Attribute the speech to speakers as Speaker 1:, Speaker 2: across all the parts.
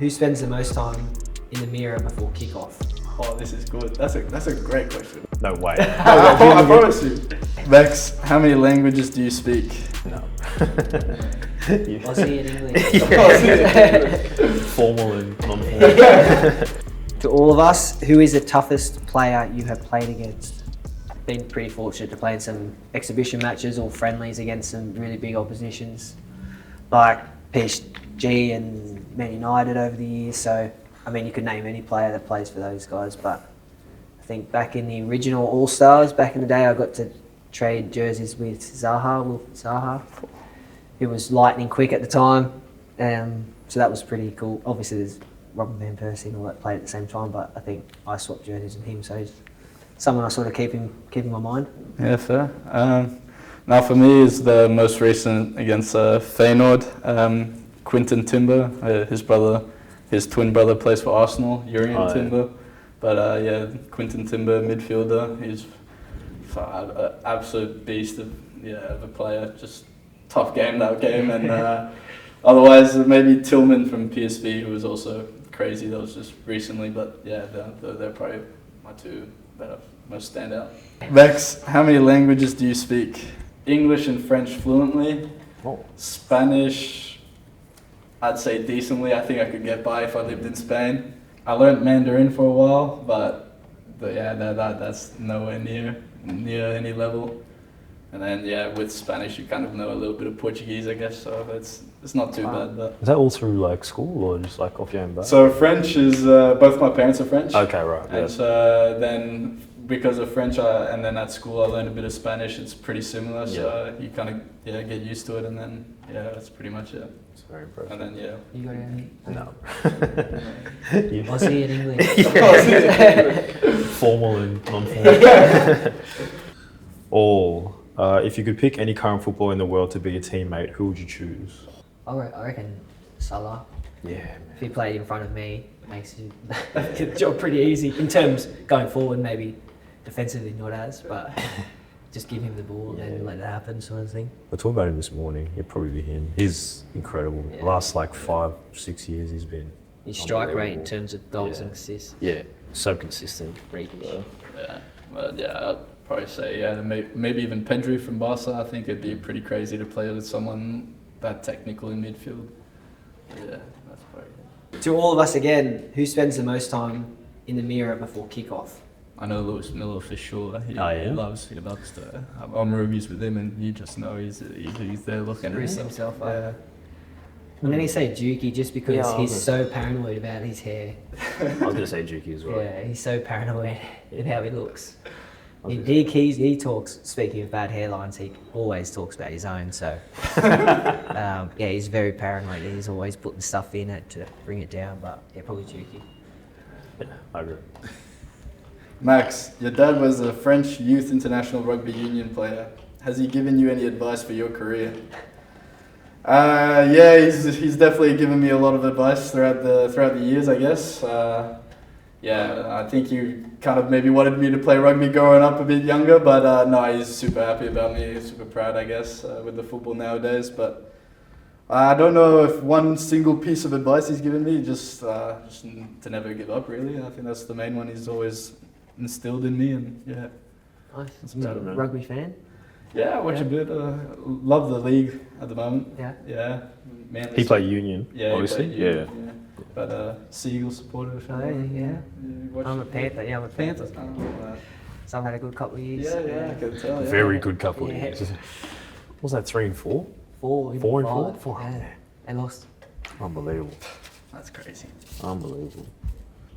Speaker 1: who spends the most time in the mirror before kickoff?
Speaker 2: Oh, this is good. That's a great question.
Speaker 3: No way.
Speaker 2: I promise you. Vex, how many languages do you speak?
Speaker 3: No.
Speaker 1: Aussie and English.
Speaker 3: Formal and non-formal.
Speaker 1: To all of us, who is the toughest player you have played against? Been pretty fortunate to play in some exhibition matches or friendlies against some really big oppositions, like PSG and Man United over the years. So, I mean, you could name any player that plays for those guys, but I think back in the original All-Stars, back in the day, I got to trade jerseys with Wilfried Zaha, who was lightning quick at the time. So that was pretty cool. Obviously, there's Robin Van Persie and all that played at the same time, but I think I swapped jerseys with him, so he's someone I sort of keep in my mind.
Speaker 2: Yeah, fair. Now for me is the most recent against Feyenoord. Quinten Timber, his twin brother plays for Arsenal, Jurrien Timber. Yeah. But Quinten Timber, midfielder, he's an absolute beast of a player. Just tough game that game, and otherwise maybe Tillman from PSV, who was also crazy. That was just recently, but yeah, they're probably my two that most stand out. Vex, how many languages do you speak? English and French fluently.
Speaker 3: Oh.
Speaker 2: Spanish, I'd say decently. I think I could get by if I lived in Spain. I learned Mandarin for a while, but that's nowhere near any level. And then with Spanish you kind of know a little bit of Portuguese, I guess. So it's not too bad. But
Speaker 3: Is that all through like school or just like off your own back?
Speaker 2: so French is both my parents are French.
Speaker 3: Okay, right.
Speaker 2: And so then because of French, and then at school I learned a bit of Spanish. It's pretty similar, so you kind of get used to it, and then that's pretty much it.
Speaker 3: It's very impressive.
Speaker 2: And then
Speaker 1: You got any?
Speaker 3: No.
Speaker 1: Aussie and English.
Speaker 3: Formal and non-formal. All. If you could pick any current footballer in the world to be a teammate, who would you choose?
Speaker 1: I reckon Salah.
Speaker 3: Yeah, man.
Speaker 1: If he played in front of me, it makes the job pretty easy. In terms going forward, maybe defensively not as, but just give him the ball and let it happen, sort of thing.
Speaker 3: I talked about him this morning. He'd probably be him. He's incredible.
Speaker 1: Yeah.
Speaker 3: The last 5-6 years he's been
Speaker 1: His strike rate in
Speaker 3: unbelievable.
Speaker 1: terms of goals and assists.
Speaker 3: Yeah, so consistent.
Speaker 1: Regular.
Speaker 2: I'd probably say maybe even Pedri from Barca. I think it'd be pretty crazy to play with someone that technical in midfield. Yeah, that's probably it.
Speaker 1: To all of us again, who spends the most time in the mirror before kickoff?
Speaker 2: I know Lewis Miller for sure. He
Speaker 3: yeah?
Speaker 2: loves to have on reviews with him, and you just know he's there looking at
Speaker 1: Screws
Speaker 2: himself.
Speaker 1: himself up. I'm going to say Juki just because he's so paranoid about his hair.
Speaker 3: I was going to say Juki as well.
Speaker 1: Yeah, he's so paranoid in how he looks. He talks, speaking of bad hairlines, he always talks about his own, so he's very paranoid. He's always putting stuff in it to bring it down, but probably Juki.
Speaker 3: Yeah, I agree.
Speaker 2: Max, your dad was a French youth international rugby union player. Has he given you any advice for your career? He's definitely given me a lot of advice throughout the years, I guess. I think he kind of maybe wanted me to play rugby growing up a bit younger, but no, he's super happy about me, he's super proud, I guess, with the football nowadays. But I don't know if one single piece of advice he's given me, just to never give up, really. I think that's the main one he's always instilled in me, and
Speaker 1: Nice.
Speaker 2: that's about it.
Speaker 1: Rugby fan?
Speaker 2: Yeah, I watch a bit. Love the league at the moment.
Speaker 1: Yeah.
Speaker 2: Yeah. Manly
Speaker 3: He played Union,
Speaker 2: Yeah,
Speaker 3: obviously.
Speaker 2: he played Union, yeah. But Seagull supporter.
Speaker 1: Oh, yeah.
Speaker 2: You watch
Speaker 1: I'm a
Speaker 2: it?
Speaker 1: Panther. Yeah, I'm a Panther.
Speaker 2: Oh,
Speaker 1: So I've had a good couple of years.
Speaker 2: yeah, I can tell. Yeah.
Speaker 3: Very good couple of
Speaker 1: Yeah.
Speaker 3: years. What was that, 3 and 4?
Speaker 1: 4 in
Speaker 3: 4 and
Speaker 1: 5.
Speaker 3: 4?
Speaker 1: Yeah. They lost.
Speaker 3: Unbelievable.
Speaker 2: That's crazy.
Speaker 3: Unbelievable.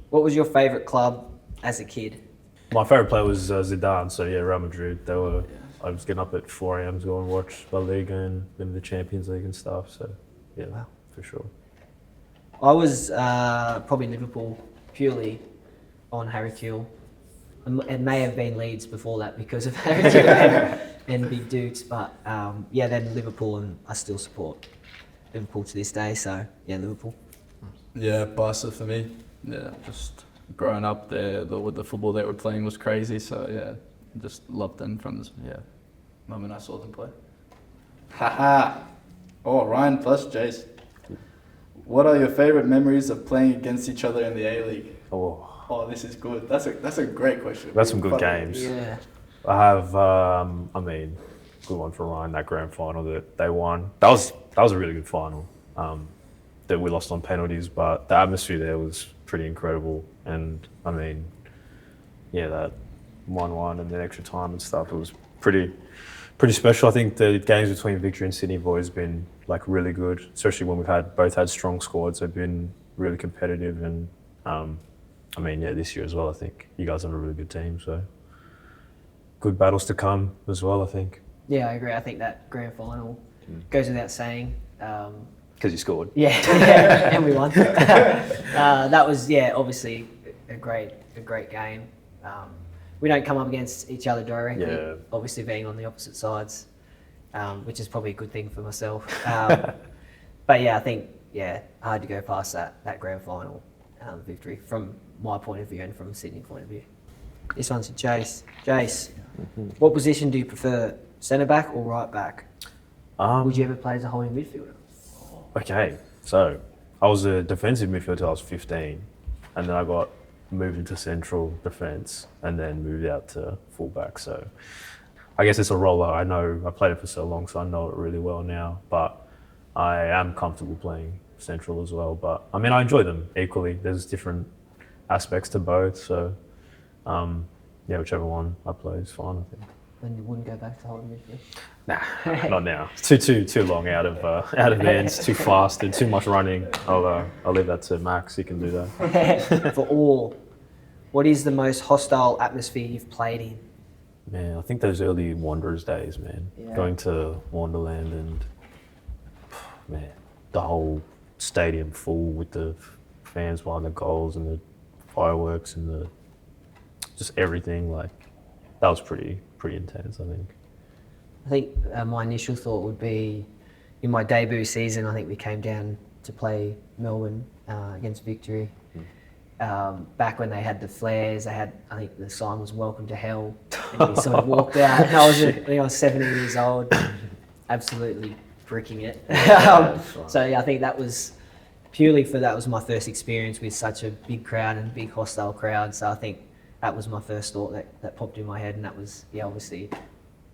Speaker 1: What was your favourite club as a kid?
Speaker 3: My favourite player was Zidane, so yeah, Real Madrid. I was getting up at 4 a.m. to go and watch La Liga and then the Champions League and stuff, so yeah, for sure.
Speaker 1: I was probably Liverpool, purely on Harry Kewell. It may have been Leeds before that because of Harry Kewell and Big Dukes, but then Liverpool, and I still support Liverpool to this day, so yeah, Liverpool.
Speaker 2: Yeah, Barca for me. Yeah, just growing up there, with the football they were playing was crazy. So yeah, just loved them from the moment I saw them play. Haha. Oh, Ryan plus Jace. What are your favorite memories of playing against each other in the A-League?
Speaker 3: Oh,
Speaker 2: Oh, this is good. That's a great question.
Speaker 3: that's some good
Speaker 2: Fun.
Speaker 3: games.
Speaker 1: Yeah.
Speaker 3: I have, I mean, good one for Ryan, that grand final that they won. That was a really good final that we lost on penalties, but the atmosphere there was pretty incredible. And I mean, yeah, that 1-1 and then extra time and stuff, it was pretty special. I think the games between Victory and Sydney have always been like really good, especially when we've both had strong squads. They've been really competitive, and I mean, yeah, this year as well. I think you guys have a really good team, so good battles to come as well, I think.
Speaker 1: Yeah, I agree. I think that grand final goes without saying.
Speaker 3: Because you scored.
Speaker 1: Yeah, and we won. That was, obviously a great game. We don't come up against each other directly,
Speaker 3: Yeah.
Speaker 1: obviously being on the opposite sides, which is probably a good thing for myself. But yeah, I think, hard to go past that grand final victory from my point of view and from a Sydney point of view. This one's to Jace. Jace, what position do you prefer, centre back or right back? Would you ever play as a holding midfielder?
Speaker 3: Okay, so I was a defensive midfielder till I was 15, and then I got moved into central defence and then moved out to fullback. So I guess it's a role that I know. I played it for so long, so I know it really well now. But I am comfortable playing central as well. But I mean, I enjoy them equally. There's different aspects to both. So whichever one I play is fine, I think.
Speaker 1: And you wouldn't go back to holding midfield?
Speaker 3: Nah, not now. It's too long out of the ends, too fast and too much running. I'll leave that to Max. He can do that.
Speaker 1: For all, what is the most hostile atmosphere you've played in?
Speaker 3: Man, I think those early Wanderers days, man.
Speaker 1: Yeah.
Speaker 3: Going to Wonderland and man, the whole stadium full with the fans behind the goals and the fireworks and just everything. Like that was pretty intense, I think.
Speaker 1: I think my initial thought would be, in my debut season, I think we came down to play Melbourne against Victory. Back when they had the flares, I think the sign was "Welcome to Hell," and we sort of walked out. And I was 17 years old, absolutely bricking it. So yeah, I think that was that was my first experience with such a big crowd and big hostile crowd. So I think that was my first thought that popped in my head, and that was obviously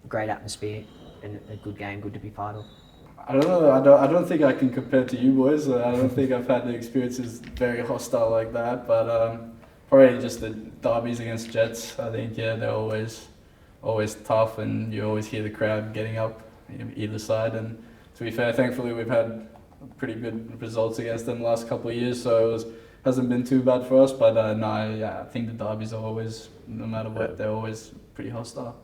Speaker 1: a great atmosphere and a good game, good to be part of.
Speaker 2: I don't know. I don't think I can compare to you boys. I don't think I've had the experiences very hostile like that. But probably just the derbies against Jets. I think they're always tough, and you always hear the crowd getting up either side. And to be fair, thankfully we've had pretty good results against them the last couple of years, so hasn't been too bad for us. But I think the derbies are always, no matter what, they're always pretty hostile.